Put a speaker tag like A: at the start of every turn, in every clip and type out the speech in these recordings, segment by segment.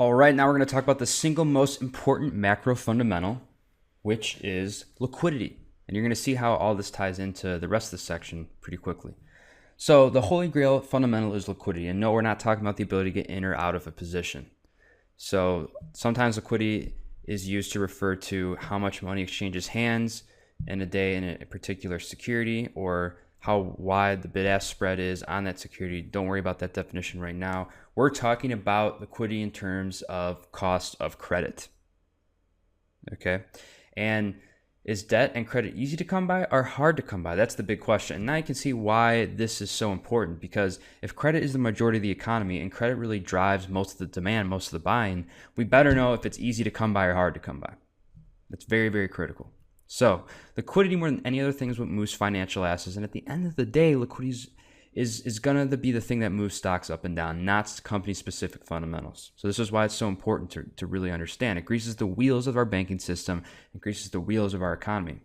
A: All right, now we're going to talk about the single most important macro fundamental, which is liquidity. And you're going to see how all this ties into the rest of the section pretty quickly. So the holy grail fundamental is liquidity. And no, we're not talking about the ability to get in or out of a position. So sometimes liquidity is used to refer to how much money exchanges hands in a day in a particular security, or how wide the bid-ask spread is on that security. Don't worry about that definition right now. We're talking about liquidity in terms of cost of credit. Okay? And is debt and credit easy to come by or hard to come by? That's the big question. And now you can see why this is so important, because if credit is the majority of the economy and credit really drives most of the demand, most of the buying, we better know if it's easy to come by or hard to come by. That's very, very critical. So liquidity, more than any other thing, is what moves financial assets. And at the end of the day, liquidity is going to be the thing that moves stocks up and down, not company-specific fundamentals. So this is why it's so important to really understand. It greases the wheels of our banking system. It greases the wheels of our economy.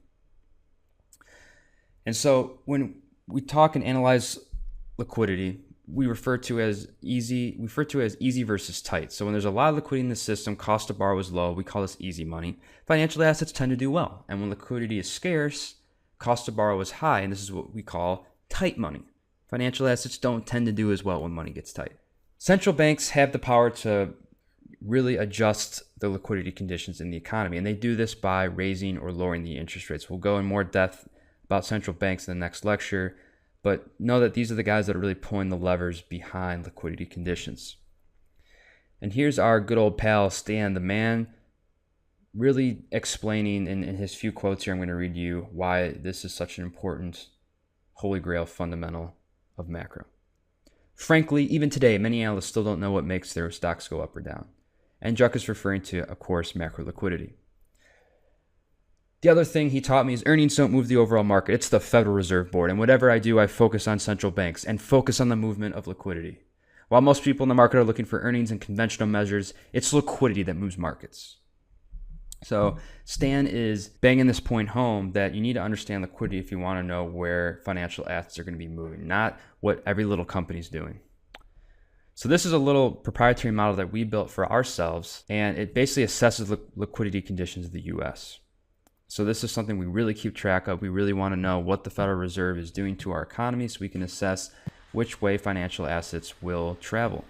A: And so when we talk and analyze liquidity, we refer to as easy versus tight. So when there's a lot of liquidity in the system, cost to borrow is low, we call this easy money. Financial assets tend to do well. And when liquidity is scarce, cost to borrow is high, and this is what we call tight money. Financial assets don't tend to do as well when money gets tight. Central banks have the power to really adjust the liquidity conditions in the economy, and they do this by raising or lowering the interest rates. We'll go in more depth about central banks in the next lecture, but know that these are the guys that are really pulling the levers behind liquidity conditions. And here's our good old pal, Stan, the man, really explaining in his few quotes here. I'm going to read you why this is such an important holy grail fundamental of macro. Frankly, even today, many analysts still don't know what makes their stocks go up or down. And Juck is referring to, of course, macro liquidity. The other thing he taught me is earnings don't move the overall market. It's the Federal Reserve Board. And whatever I do, I focus on central banks and focus on the movement of liquidity. While most people in the market are looking for earnings and conventional measures, it's liquidity that moves markets. So Stan is banging this point home that you need to understand liquidity if you want to know where financial assets are going to be moving, not what every little company is doing. So this is a little proprietary model that we built for ourselves, and it basically assesses liquidity conditions of the U.S. So this is something we really keep track of. We really want to know what the Federal Reserve is doing to our economy so we can assess which way financial assets will travel.